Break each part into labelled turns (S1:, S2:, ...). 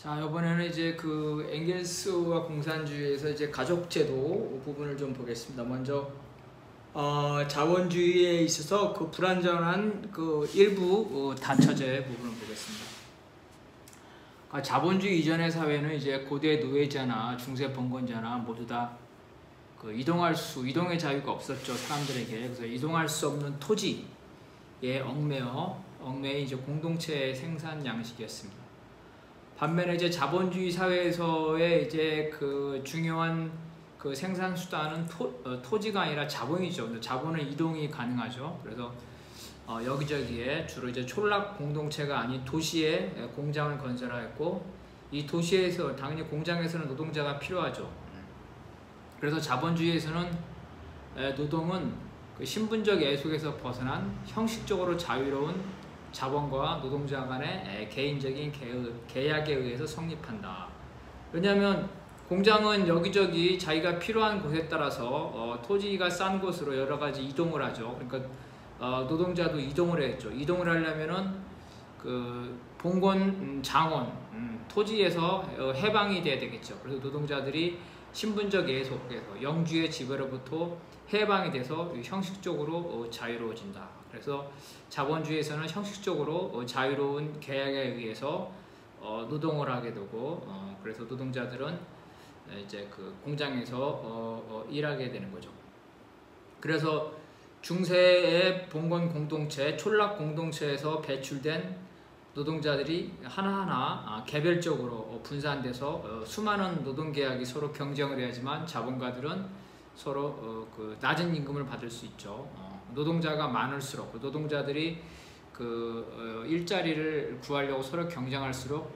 S1: 자, 이번에는 이제 그 엥겔스와 공산주의에서 이제 가족제도 부분을 좀 보겠습니다. 먼저 자본주의에 있어서 그 불완전한 그 일부 다처제 부분을 보겠습니다. 자본주의 이전의 사회는 이제 고대 노예자나 중세 봉건자나 모두 다 그 이동의 자유가 없었죠, 사람들에게. 그래서 이동할 수 없는 토지에 얽매여 이제 공동체의 생산 양식이었습니다. 반면에 이제 자본주의 사회에서의 이제 그 중요한 그 생산 수단은 토지가 아니라 자본이죠. 근데 자본은 이동이 가능하죠. 그래서 여기저기에 주로 이제 촌락 공동체가 아닌 도시에 공장을 건설하였고, 이 도시에서 당연히 공장에서는 노동자가 필요하죠. 그래서 자본주의에서는 노동은 그 신분적 애속에서 벗어난 형식적으로 자유로운 자본과 노동자 간의 개인적인 계약에 의해서 성립한다. 왜냐하면 공장은 여기저기 자기가 필요한 곳에 따라서 토지가 싼 곳으로 여러 가지 이동을 하죠. 그러니까 노동자도 이동을 했죠. 이동을 하려면은 그 봉건 장원 토지에서 해방이 돼야 되겠죠. 그래서 노동자들이 신분적 애속에서 영주의 지배로부터 해방이 돼서 형식적으로 자유로워진다. 그래서 자본주의에서는 형식적으로 자유로운 계약에 의해서 노동을 하게 되고, 그래서 노동자들은 이제 그 공장에서 일하게 되는 거죠. 그래서 중세의 봉건 공동체, 촌락 공동체에서 배출된 노동자들이 하나하나 개별적으로 분산돼서 수많은 노동계약이 서로 경쟁을 해야지만 자본가들은 서로 그 낮은 임금을 받을 수 있죠. 노동자가 많을수록 노동자들이 그 일자리를 구하려고 서로 경쟁할수록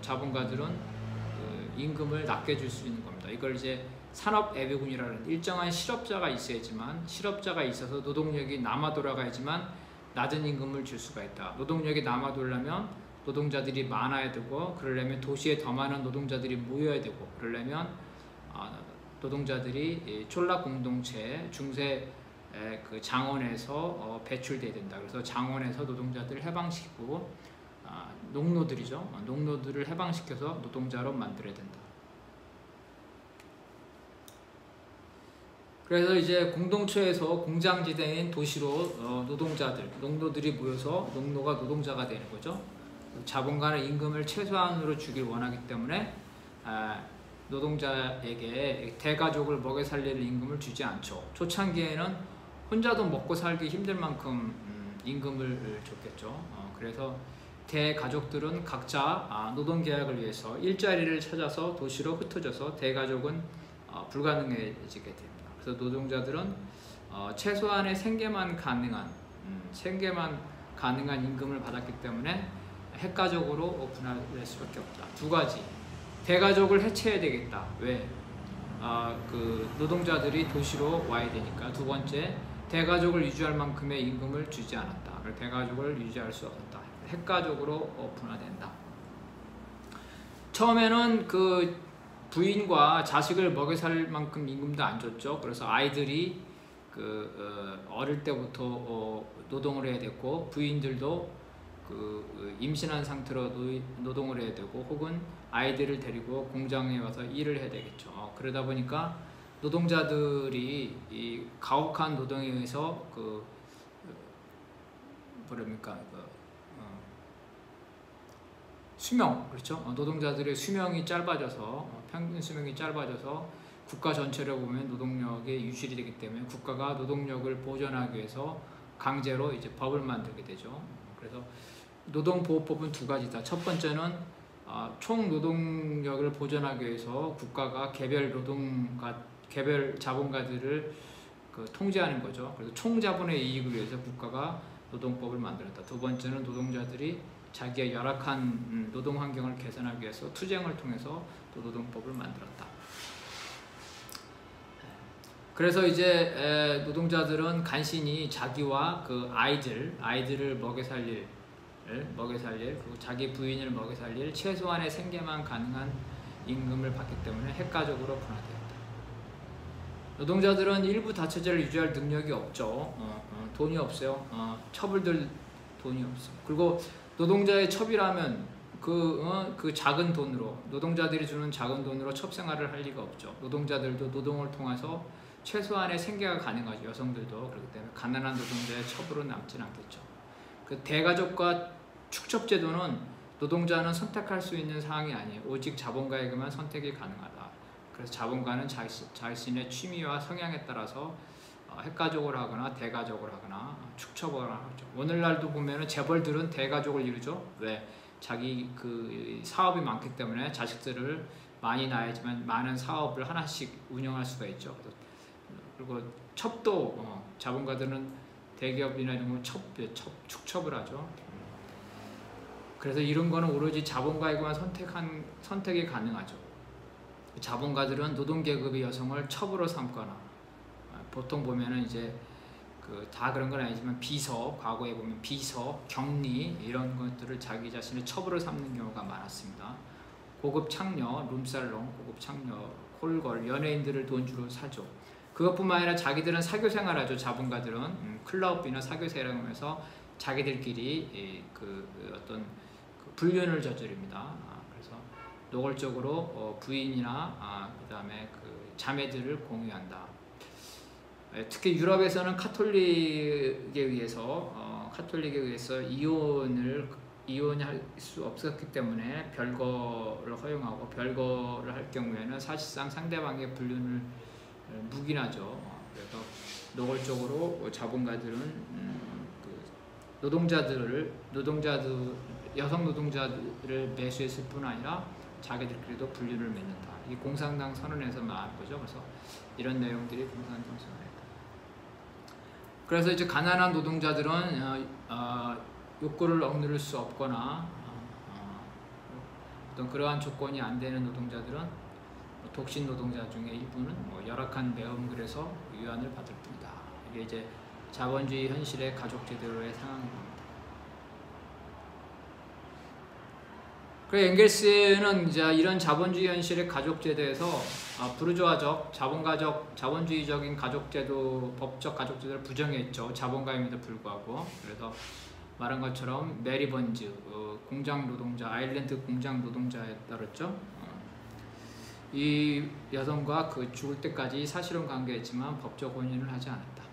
S1: 자본가들은 그 임금을 낮게 줄 수 있는 겁니다. 이걸 이제 산업애비군이라는 일정한 실업자가 있어야지만, 실업자가 있어서 노동력이 남아 돌아가야지만 낮은 임금을 줄 수가 있다. 노동력이 남아 돌려면 노동자들이 많아야 되고, 그러려면 도시에 더 많은 노동자들이 모여야 되고, 그러려면 노동자들이 촌락 공동체 중세 그 장원에서 배출돼야 된다. 그래서 장원에서 노동자들을 해방시키고 농노들이죠. 농노들을 해방시켜서 노동자로 만들어야 된다. 그래서 이제 공동체에서 공장지대인 도시로 노동자들, 농노들이 모여서 농노가 노동자가 되는 거죠. 자본가는 임금을 최소한으로 주길 원하기 때문에 노동자에게 대가족을 먹여 살릴 임금을 주지 않죠. 초창기에는 혼자도 먹고 살기 힘들 만큼 임금을 줬겠죠. 그래서 대가족들은 각자 노동계약을 위해서 일자리를 찾아서 도시로 흩어져서 대가족은 불가능해지게 됩니다. 그래서 노동자들은 최소한의 생계만 가능한 임금을 받았기 때문에 핵가족으로 분할될 수밖에 없다. 두 가지, 대가족을 해체해야 되겠다. 왜? 그 노동자들이 도시로 와야 되니까. 두 번째, 대가족을 유지할 만큼의 임금을 주지 않았다. 대가족을 유지할 수 없었다. 핵가족으로 분화된다. 처음에는 그 부인과 자식을 먹여 살 만큼 임금도 안 줬죠. 그래서 아이들이 그 어릴 때부터 노동을 해야 됐고, 부인들도 그 임신한 상태로 노동을 해야 되고, 혹은 아이들을 데리고 공장에 와서 일을 해야 되겠죠. 그러다 보니까 노동자들이 이 가혹한 노동에 의해서 수명, 그렇죠? 노동자들의 수명이 짧아져서, 평균 수명이 짧아져서 국가 전체를 보면 노동력이 유실이 되기 때문에 국가가 노동력을 보존하기 위해서 강제로 이제 법을 만들게 되죠. 그래서 노동보호법은 두 가지다. 첫 번째는 총 노동력을 보존하기 위해서 국가가 개별 자본가들을 통제하는 거죠. 그래서 총자본의 이익을 위해서 국가가 노동법을 만들었다. 두 번째는 노동자들이 자기의 열악한 노동 환경을 개선하기 위해서 투쟁을 통해서 또 노동법을 만들었다. 그래서 이제 노동자들은 간신히 자기와 그 아이들을 먹여 살릴, 그리고 자기 부인을 먹여 살릴 최소한의 생계만 가능한 임금을 받기 때문에 핵가족으로 분화되었다. 노동자들은 일부 다처제를 유지할 능력이 없죠. 돈이 없어요. 처분들 돈이 없어요. 그리고 노동자의 첩이라면 그 작은 돈으로 노동자들이 주는 작은 돈으로 첩생활을 할 리가 없죠. 노동자들도 노동을 통해서 최소한의 생계가 가능하죠. 여성들도 그렇기 때문에 가난한 노동자의 첩으로 남지는 않겠죠. 그 대가족과 축첩제도는 노동자는 선택할 수 있는 사항이 아니에요. 오직 자본가에게만 선택이 가능하다. 그래서 자본가는 자신의 취미와 성향에 따라서 핵가족을 하거나 대가족을 하거나 축첩을 하죠. 오늘날도 보면은 재벌들은 대가족을 이루죠. 왜? 자기 그 사업이 많기 때문에 자식들을 많이 낳아야지만 많은 사업을 하나씩 운영할 수가 있죠. 그리고 첩도 자본가들은 대기업이나 이런 거 축첩을 하죠. 그래서 이런 거는 오로지 자본가에게만 선택이 가능하죠. 자본가들은 노동계급의 여성을 첩으로 삼거나 보통 보면은 이제 다 그런 건 아니지만 비서, 과거에 보면 비서, 격리 이런 것들을 자기 자신의 첩으로 삼는 경우가 많았습니다. 고급 창녀, 룸살롱, 고급 창녀, 콜걸, 연예인들을 돈주로 사죠. 그것뿐만 아니라 자기들은 사교 생활하죠. 자본가들은 클럽이나 사교 생활하면서 자기들끼리 어떤 불륜을 저지릅니다. 그래서 노골적으로 부인이나 그다음에 자매들을 공유한다. 특히 유럽에서는 카톨릭에 의해서 이혼할 수 없었기 때문에 별거를 허용하고 별거를 할 경우에는 사실상 상대방의 불륜을 묵인하죠. 그래서 노골적으로 자본가들은 여성 노동자들을 매수했을 뿐 아니라 자기들끼리도 불륜을 맺는다. 이 공산당 선언에서 말한 거죠. 그래서 이런 내용들이 공산당 선언이다. 그래서 이제 가난한 노동자들은 욕구를 억누를 수 없거나 어떤 그러한 조건이 안 되는 노동자들은 독신 노동자 중에 일부는 열악한 매음글에서 유한을 받을 뿐이다. 이게 이제 자본주의 현실의 가족제도의 상황입니다. 그래서 엥겔스는 이제 이런 자본주의 현실의 가족제도에서 부르주아적, 자본주의적인 가족제도, 법적 가족제도를 부정했죠. 자본가임에도 불구하고. 그래서 말한 것처럼 메리 번즈, 공장 노동자, 아일랜드 공장 노동자에 따랐죠. 이 여성과 죽을 때까지 사실혼 관계했지만 법적 혼인을 하지 않았다.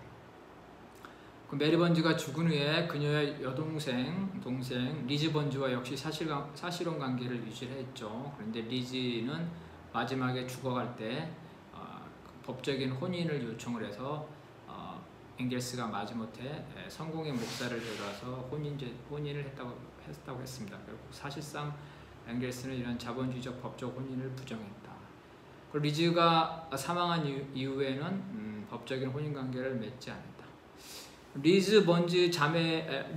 S1: 메리 번즈가 죽은 후에 그녀의 동생 리즈 번즈와 역시 사실혼 관계를 유지했죠. 그런데 리즈는 마지막에 죽어갈 때 법적인 혼인을 요청을 해서 엥겔스가 마지못해 성공의 목사를 데려와서 혼인을 했다고 했습니다. 결국 사실상 엥겔스는 이런 자본주의적 법적 혼인을 부정했다. 그리고 리즈가 사망한 이후에는 법적인 혼인 관계를 맺지 않았다. 리즈 번즈 자매와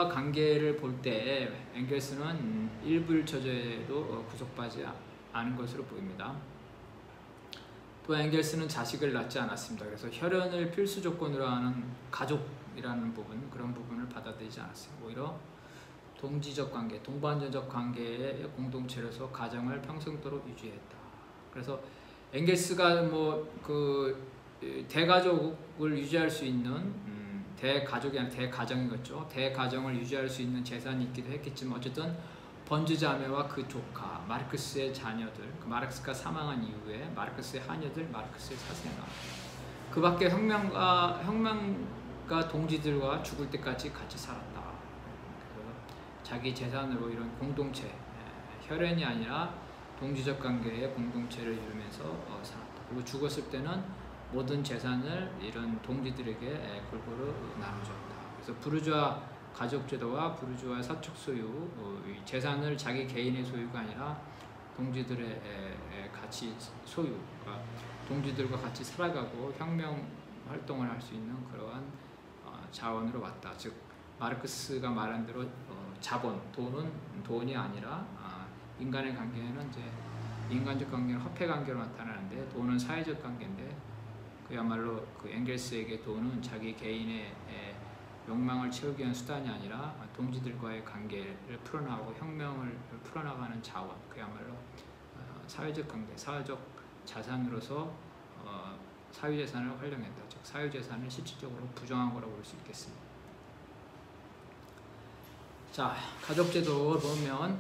S1: 관계를 볼 때 엥겔스는 일불처제도 구속받지 않은 것으로 보입니다. 또 엥겔스는 자식을 낳지 않았습니다. 그래서 혈연을 필수 조건으로 하는 가족이라는 그런 부분을 받아들이지 않았어요. 오히려 동지적 관계, 동반자적 관계의 공동체로서 가정을 평생도록 유지했다. 그래서 엥겔스가 대가족을 유지할 수 있는 대가족이 아니라 대가정이겠죠. 대가정을 유지할 수 있는 재산이 있기도 했겠지만 어쨌든 번즈 자매와 그 조카, 마르크스의 자녀들, 마르크스가 사망한 이후에 마르크스의 하녀들, 마르크스의 사생아, 그 밖에 혁명가 동지들과 죽을 때까지 같이 살았다. 그래서 자기 재산으로 이런 공동체, 혈연이 아니라 동지적 관계의 공동체를 이루면서 살았다. 그리고 죽었을 때는 모든 재산을 이런 동지들에게 골고루 나눠줬다. 그래서 부르주아 가족제도와 부르주아 사적 소유, 재산을 자기 개인의 소유가 아니라 동지들의 같이 소유, 동지들과 같이 살아가고 혁명 활동을 할 수 있는 그러한 자원으로 왔다. 즉 마르크스가 말한 대로 자본, 돈이 아니라 인간의 관계는 이제 인간적 관계는 화폐 관계로 나타나는데 돈은 사회적 관계인데 그야말로 엥겔스에게 돈은 자기 개인의 욕망을 채우기 위한 수단이 아니라 동지들과의 관계를 풀어나가고 혁명을 풀어나가는 자원, 그야말로 사회적 관계, 사회적 자산으로서 사유재산을 활용했다. 즉 사유재산을 실질적으로 부정한 거라고 볼 수 있겠습니다. 자, 가족제도를 보면,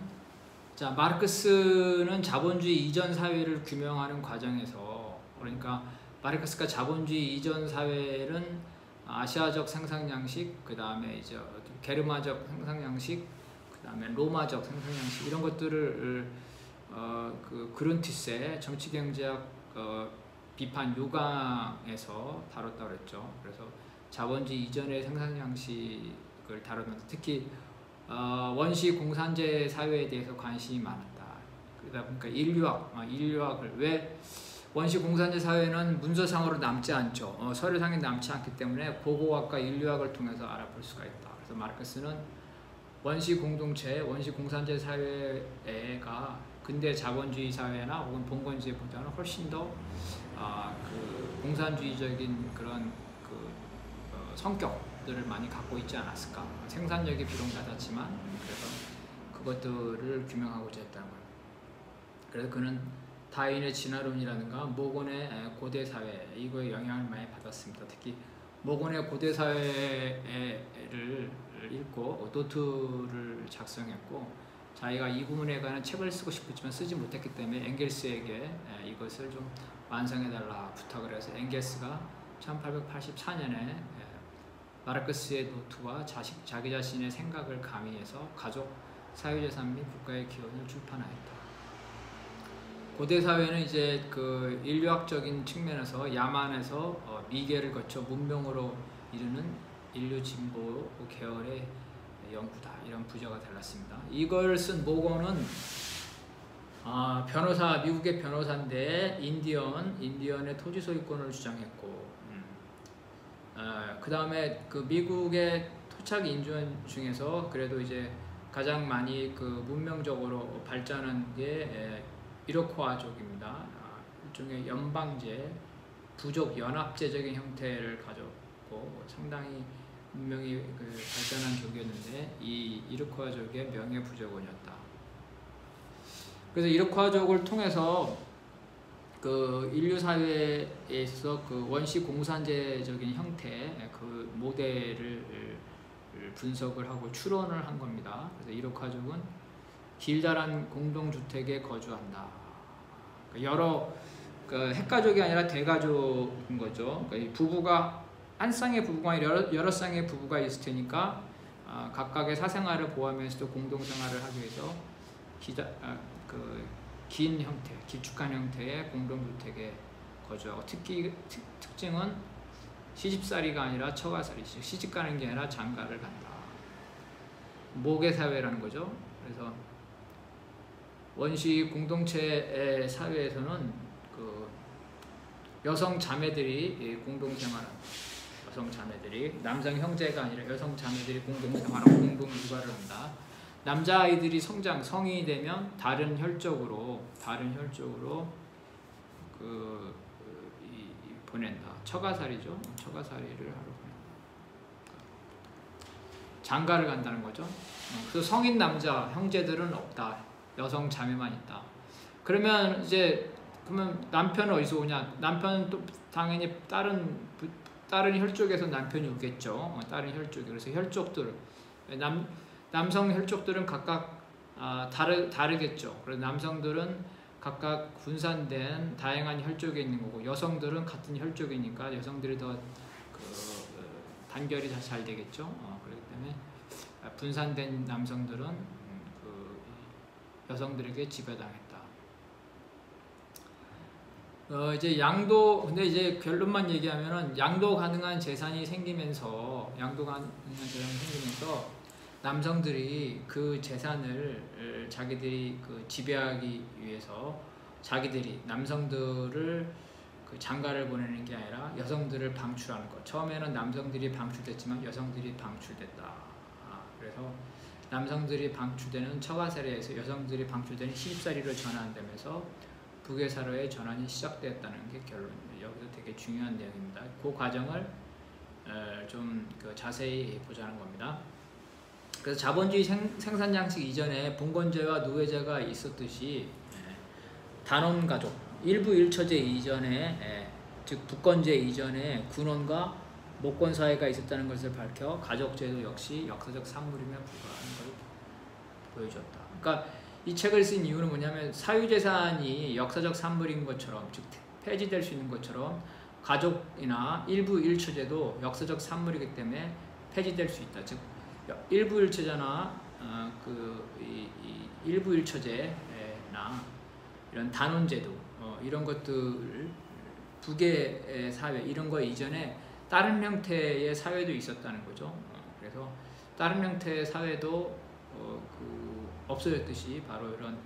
S1: 자, 마르크스는 자본주의 이전 사회를 규명하는 과정에서, 그러니까 마르크스가 자본주의 이전 사회는 아시아적 생산 양식, 그 다음에 이제 게르마적 생산 양식, 그 다음에 로마적 생산 양식 이런 것들을 그 그룬티스의 정치경제학 비판 요강에서 다뤘다고 그랬죠. 그래서 자본주의 이전의 생산 양식을 다루면서 특히 원시 공산제 사회에 대해서 관심이 많았다. 그러다 보니까 인류학을 왜 원시 공산제 사회는 문서상으로 남지 않죠. 서류상에 남지 않기 때문에 고고학과 인류학을 통해서 알아볼 수가 있다. 그래서 마르크스는 원시 공동체, 원시 공산제 사회가 근대 자본주의 사회나 혹은 봉건주의보다는 훨씬 더 그 공산주의적인 그런 그 성격들을 많이 갖고 있지 않았을까. 생산력이 비록 낮았지만 그래서 그것들을 규명하고자 했다는 거예요. 그래서 그는 다윈의 진화론이라든가 모건의 고대 사회 이거에 영향을 많이 받았습니다. 특히 모건의 고대 사회를 읽고 노트를 작성했고 자기가 이 부분에 관한 책을 쓰고 싶었지만 쓰지 못했기 때문에 엥겔스에게 이것을 좀 완성해달라 부탁을 해서 엥겔스가 1884년에 마르크스의 노트와 자기 자신의 생각을 가미해서 가족, 사회재산 및 국가의 기원을 출판하였다. 고대 사회는 이제 그 인류학적인 측면에서 야만에서 미개를 거쳐 문명으로 이르는 인류 진보 계열의 연구다 이런 부제가 달랐습니다. 이걸 쓴 모건은 미국의 변호사인데 인디언의 토지 소유권을 주장했고 그 다음에 그 미국의 토착 인종 중에서 그래도 이제 가장 많이 그 문명적으로 발전한 게 이로크와족입니다. 일종의 연방제, 부족 연합제적인 형태를 가졌고 상당히 문명이 그 발전한 족이었는데 이 이로크와족의 명예 부족원이었다. 그래서 이로크와족을 통해서 그 인류 사회에서 그 원시 공산제적인 형태 그 모델을 분석을 하고 추론을 한 겁니다. 그래서 이로크와족은 길다란 공동주택에 거주한다. 여러 그 핵가족이 아니라 대가족인 거죠. 그러니까 부부가 한 쌍의 부부가 아니라 여러 쌍의 부부가 있을 테니까 각각의 사생활을 보호하면서도 공동생활을 하기 위해서 긴 형태, 길쭉한 형태의 공동주택에 거주하고 특징은 시집살이가 아니라 처가살이죠. 시집가는 게 아니라 장가를 간다. 모계사회라는 거죠. 그래서 원시 공동체의 사회에서는 그 여성 자매들이 공동생활한다. 여성 자매들이 남성 형제가 아니라 여성 자매들이 공동생활하고 공동 육아를 한다. 남자아이들이 성인이 되면 다른 혈족으로 보낸다. 처가살이죠. 처가살이를 하러 보낸다. 장가를 간다는 거죠. 그래서 성인 남자 형제들은 없다. 여성 자매만 있다. 그러면 남편은 어디서 오냐? 남편은 또 당연히 다른 혈족에서 남편이 오겠죠. 다른 혈족이. 그래서 혈족들 남성 혈족들은 각각 다르겠죠. 그래서 남성들은 각각 분산된 다양한 혈족에 있는 거고 여성들은 같은 혈족이니까 여성들이 더 단결이 잘 되겠죠. 그렇기 때문에 분산된 남성들은 여성들에게 지배당했다. 이제 근데 이제 결론만 얘기하면은 양도 가능한 재산이 생기면서 남성들이 그 재산을 자기들이 그 지배하기 위해서 남성들을 그 장가를 보내는 게 아니라 여성들을 방출하는 것. 처음에는 남성들이 방출됐지만 여성들이 방출됐다. 그래서 남성들이 방출되는 처가살이에서 여성들이 방출되는 시집살이로 전환되면서 부계사로의 전환이 시작되었다는 게 여기서 되게 중요한 내용입니다. 그 과정을 좀 자세히 보자는 겁니다. 그래서 자본주의 생산 양식 이전에 봉건제와 노예제가 있었듯이 단원가족, 일부 일처제 이전에 즉 북건제 이전에 군원과 목권 사회가 있었다는 것을 밝혀 가족제도 역시 역사적 산물이며 불과한 걸 보여줬다. 그러니까 이 책을 쓴 이유는 뭐냐면 사유재산이 역사적 산물인 것처럼, 즉 폐지될 수 있는 것처럼 가족이나 일부 일처제도 역사적 산물이기 때문에 폐지될 수 있다. 즉 일부 일처제나 일부 일처제나 이런 단원제도 이런 것들 북의 사회 이런 거 이전에 다른 형태의 사회도 있었다는 거죠. 그래서 다른 형태의 사회도 없어졌듯이 바로 이런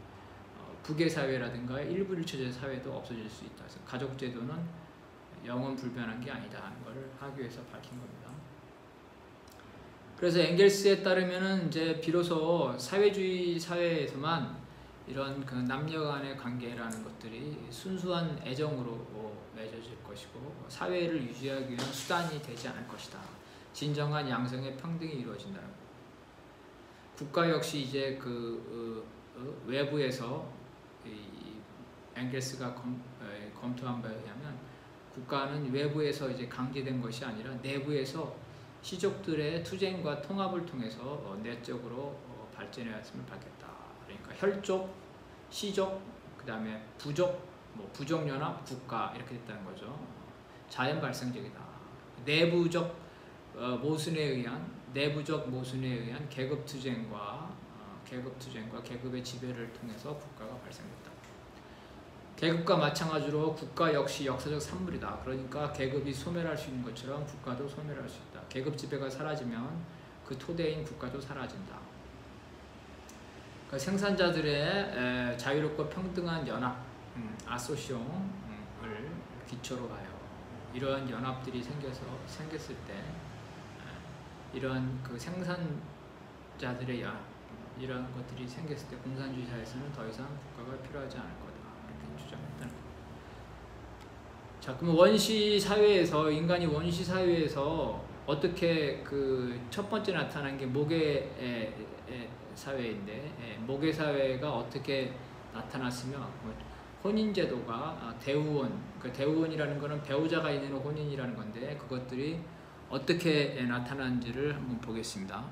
S1: 북의 사회라든가 일부 일처제 사회도 없어질 수 있다. 그래서 가족제도는 영원 불변한 게 아니다 하는 것을 하기 위해서 밝힌 겁니다. 그래서 엥겔스에 따르면은 이제 비로소 사회주의 사회에서만 이런 그 남녀 간의 관계라는 것들이 순수한 애정으로 맺어질 것이고 사회를 유지하기 위한 수단이 되지 않을 것이다. 진정한 양성의 평등이 이루어진다는 것. 국가 역시 이제 외부에서 엥겔스가 검토한 바에 의하면 국가는 외부에서 이제 강제된 것이 아니라 내부에서 시족들의 투쟁과 통합을 통해서 내적으로 발전해 왔음을 밝혔다. 그러니까 혈족, 시족, 그 다음에 부족, 부족연합, 국가 이렇게 됐다는 거죠. 자연 발생적이다. 내부적 모순에 의한 계급 투쟁과 계급의 지배를 통해서 국가가 발생됐다. 계급과 마찬가지로 국가 역시 역사적 산물이다. 그러니까 계급이 소멸할 수 있는 것처럼 국가도 소멸할 수 있다. 계급 지배가 사라지면 그 토대인 국가도 사라진다. 그러니까 생산자들의 자유롭고 평등한 연합, 아소시옹을 기초로 하여 이러한 연합들이 생겼을 때 이런 그 생산자들의 연합 이런 것들이 생겼을 때 공산주의 사회에서는 더 이상 국가가 필요하지 않을 거다. 이렇게 주장했다는 거예요. 자, 그럼 원시 사회에서 인간이 원시 사회에서 어떻게 그 첫 번째 나타난 게 모계 사회인데 모계 사회가 어떻게 나타났으며 혼인제도가 대우원, 그 대우원이라는 것은 배우자가 있는 혼인이라는 건데 그것들이 어떻게 나타난지를 한번 보겠습니다.